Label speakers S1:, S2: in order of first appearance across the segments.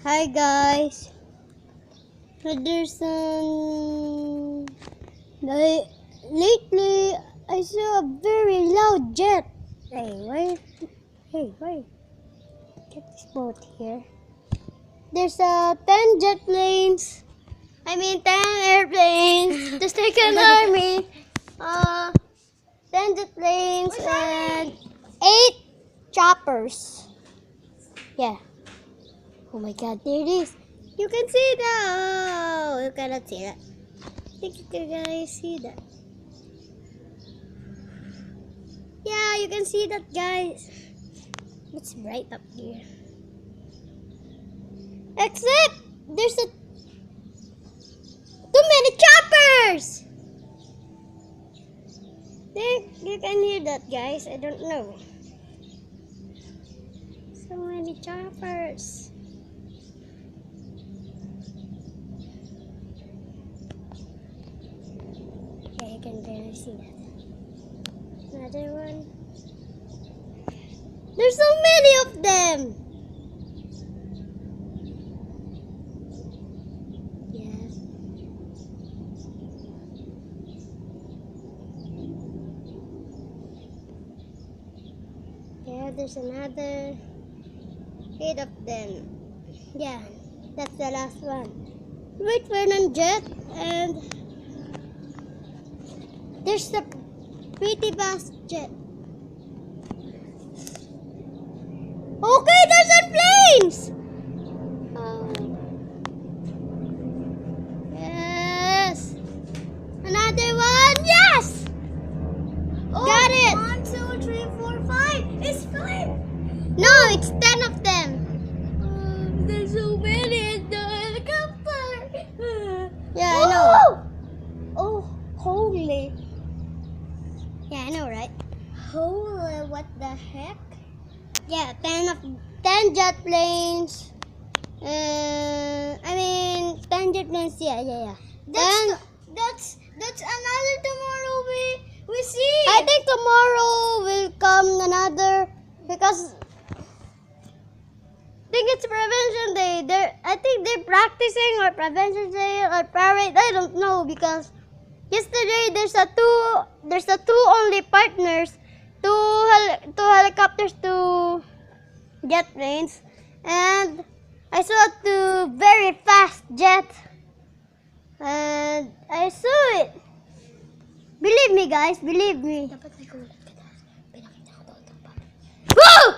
S1: Hi guys. There's some lately I saw a very loud jet. Wait. Get this boat here. There's 10 jet planes. I mean 10 airplanes. The second army. 10 jet planes and 8 choppers. Yeah. Oh my god, there it is. You can see that. Oh, you cannot see that. I think you can guys see that. Yeah, you can see that, guys. It's bright up here. Except there's too many choppers. There, you can hear that, guys. I don't know. So many choppers. Okay, you can barely see that. Another one. There's so many of them. Yes. Yeah, there's another 8 of them. Yeah, that's the last one. Wait for an jet, and there's the pretty fast jet. Okay, there's some planes! Oh. Yes! Another one! Yes!
S2: Oh,
S1: got it!
S2: 1, 2, 3, 4, 5. It's 5.
S1: No, it's 10 of them.
S2: There's so many in the helicopter.
S1: Yeah, I know.
S2: Oh, holy.
S1: Yeah, I know, right?
S2: Holy, what the heck?
S1: Yeah, 10 jet planes. I mean 10 jet planes. Yeah.
S2: That's another tomorrow we see.
S1: I think tomorrow will come another because I think it's prevention day. I think they're practicing or prevention day or parade. I don't know because yesterday there's a two only partners, two helicopters, two jet planes, and I saw two very fast jets, and I saw it. Believe me, guys. Believe me.
S2: Dapat nagulat ka dahil pinakita ko doon pa.
S1: Woo!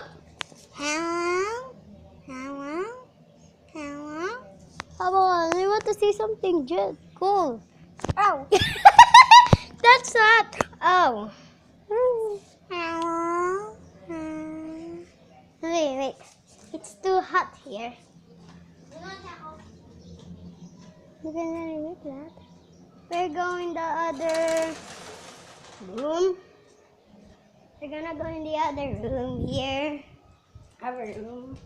S1: Come on, I want to see something jet. Cool.
S2: Ow.
S1: That's not. Oh. Wait. It's too hot here. You can really make that. We're going the other room. We're gonna go in the other room here. Our room.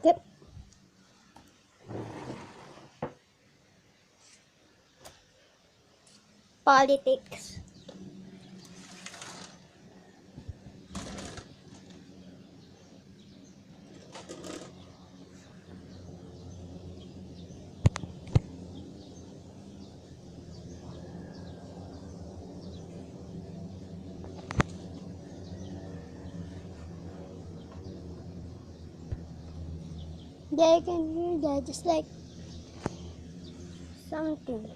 S1: Yep. Politics. Yeah, I can hear that, just like something.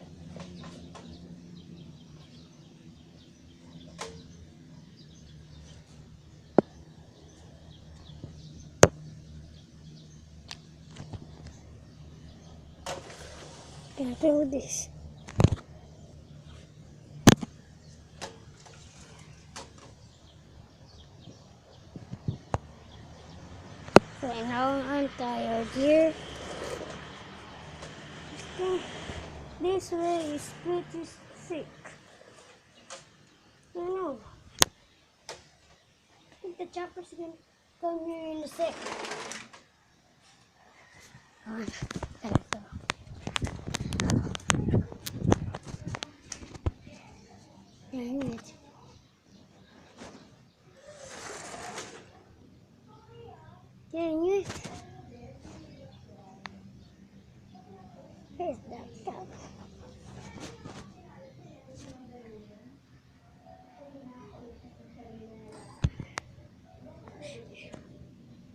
S1: Gonna do this. So now I'm tired here. This way is pretty sick. I know. I think the chopper's gonna come here in a sec. Come on. Gotta go. Dang it.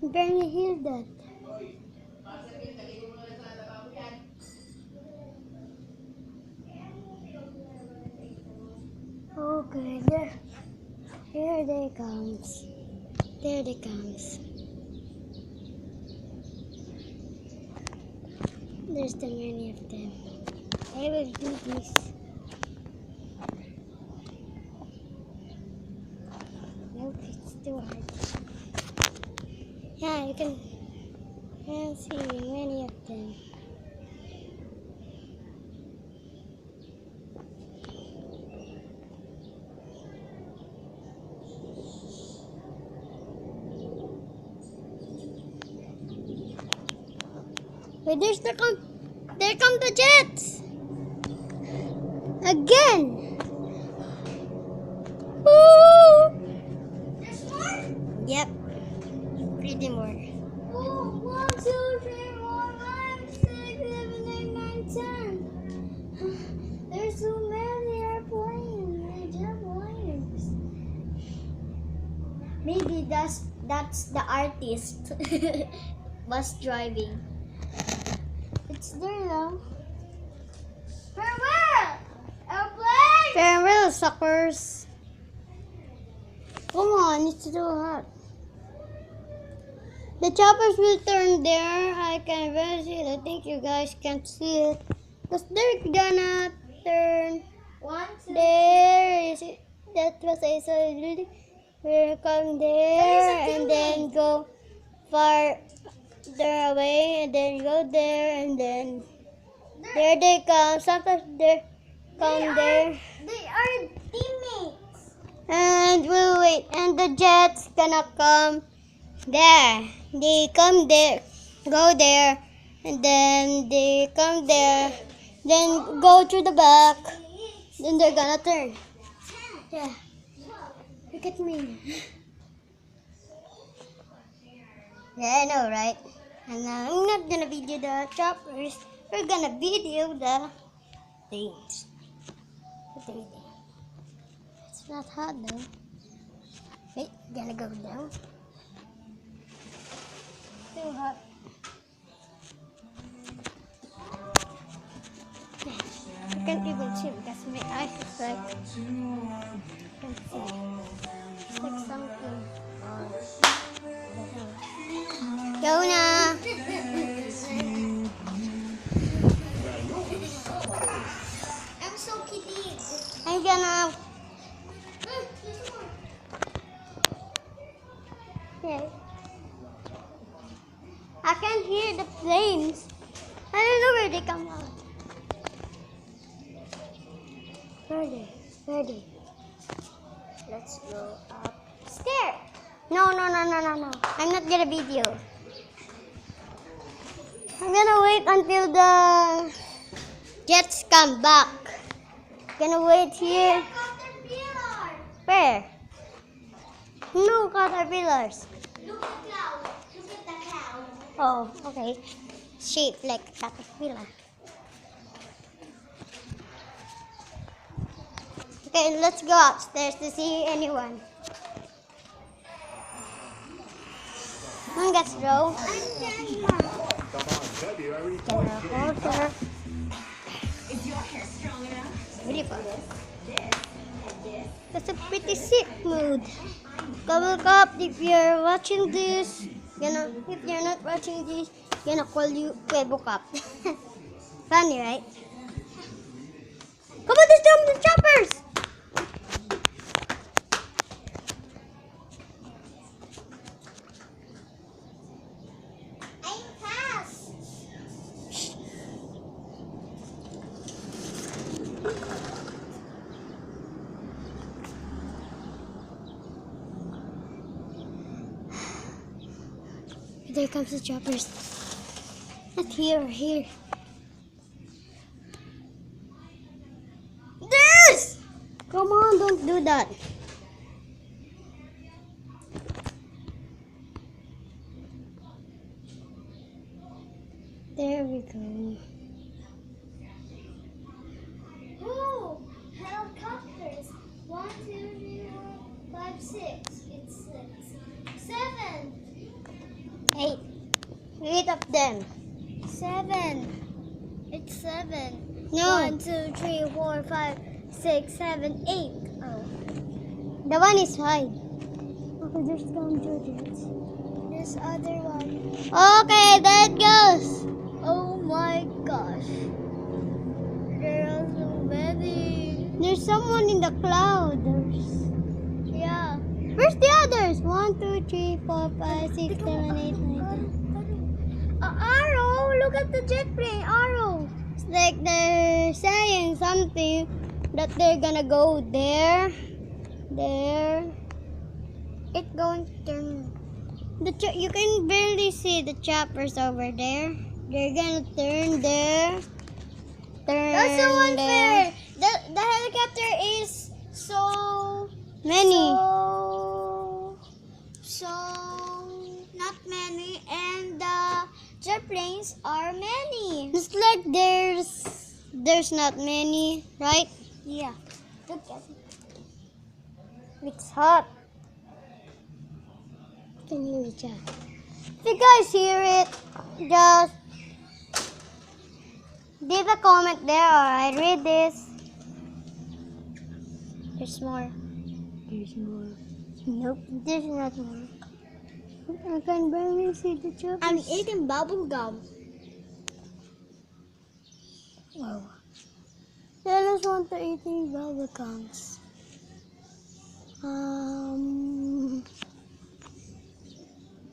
S1: Barely hear that. Okay, there. Here they comes. There they comes. There's too many of them. I will do this. Nope, it's too hard. Yeah, you can see many of them. Wait, there come the jets! Again! Woo! There's more? Yep. 3 more.
S2: Oh, 1, 2, 3, 4, 5, 6, 7, 8, 9, 10. There's so many airplanes. They're jet planes. Maybe that's the artist bus driving. It's there now. Farewell! Airplane!
S1: Farewell, suckers! Come on, it's too hot. The choppers will turn there. I can really see it. I think you guys can't see it. Because they're gonna turn
S2: 1, 2,
S1: there. Is it? That was I saw. We'll come there and then go far there away and then go there and then there they come. Sometimes they come there.
S2: They are teammates.
S1: And we'll wait. And the jet's gonna come there. They come there, go there, and then they come there, then go to the back, then they're gonna turn. Yeah. Look at me. Yeah, I know, right? And I'm not gonna video the choppers. We're gonna video the things. It's not hot though. Wait, gonna go down. Too hot. I can't even see because my eyes is like, I can't see. It's like something. Go na!
S2: I'm so kidding.
S1: I'm gonna. Okay. I can hear the planes. I don't know where they come from. Where are they? Where are they? Let's go upstairs. No. I'm not gonna video. I'm gonna wait until the jets come back. Gonna wait here.
S2: Caterpillar.
S1: Where? No caterpillars.
S2: Look at cloud. Look at the cloud.
S1: Oh, okay. Shaped like a caterpillar. Okay, let's go upstairs to see anyone. Let's go. Beautiful. That's a pretty sick mood. Look up if you're watching this. If you're not watching this, gonna call you Webo Cup. Funny, right? Come on, let's jump the choppers!
S2: I'm fast.
S1: There comes the choppers. Not here. This! Come on, don't do that. There we go.
S2: Oh, helicopters. 1, 2, 3, 4, 5, 6. It's 6. 7.
S1: 8 of them.
S2: 7. It's 7.
S1: No.
S2: 1, 2, 3, 4, 5, 6, 7, 8. Oh.
S1: The one is 5.
S2: Okay, there's some Georges. This other one.
S1: Okay, there it goes.
S2: Oh my gosh. There are so many.
S1: There's someone in the cloud.
S2: Yeah.
S1: Where's the others? 1, 2, 3, 4, 5, 6, 7, 8, 9, 10.
S2: Arrow! Look at the jet plane. Arrow!
S1: It's like they're saying something that they're gonna go there, there.
S2: It's going to turn.
S1: You can barely see the choppers over there. They're gonna turn there. Turn
S2: That's so
S1: there.
S2: unfair. The helicopter is so
S1: Many.
S2: so not many, and the jet planes are many.
S1: It's like there's not many, right?
S2: Yeah. Look at it.
S1: It's hot. Can you hear it? If you guys hear it, just leave a comment there or I read this. There's more. There's more. Nope, there's not more. I can barely see the choppers.
S2: I'm eating bubble gum.
S1: Wow. Tell us want to eating bubble gums.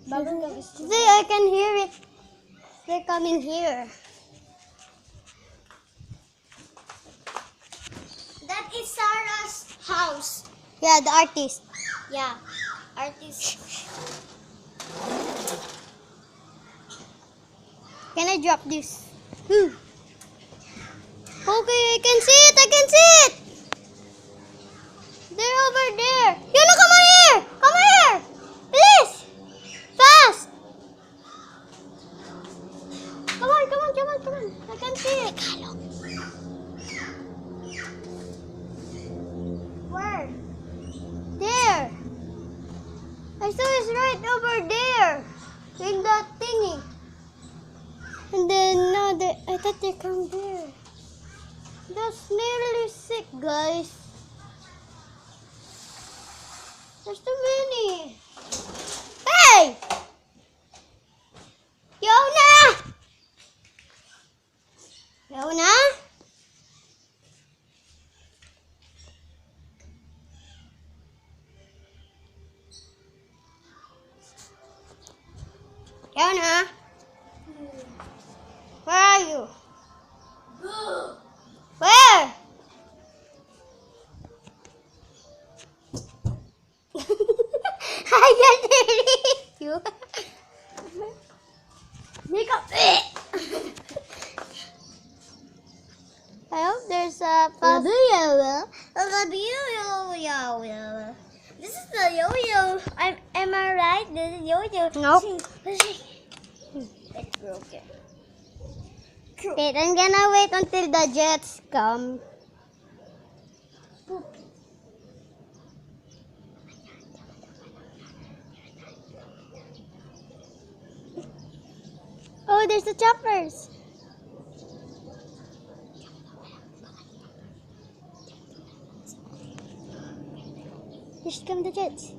S2: Bubble gum is
S1: See, I can hear it. They're coming here.
S2: That is Sarah's house.
S1: Yeah, the artist.
S2: Yeah. Artist.
S1: Can I drop this? Okay, I can see it. I can see it. They're over there. Yuna, come on here. Come here. Please. Fast. Come on, come on, come on, come on. I can see it.
S2: Where?
S1: There. I saw it's right over there. In that thingy. And then now I thought they come there. That's nearly sick, guys. There's too many. Hey! Yona! Yona? Yona? Where are you? Where? I can't hear you. Make up. I hope there's a fast.
S2: This is the yo-yo. Am I right? This is yo-yo.
S1: Nope.
S2: It's broken.
S1: Wait, I'm gonna wait until the jets come. Oh, there's the choppers. Here come the jets.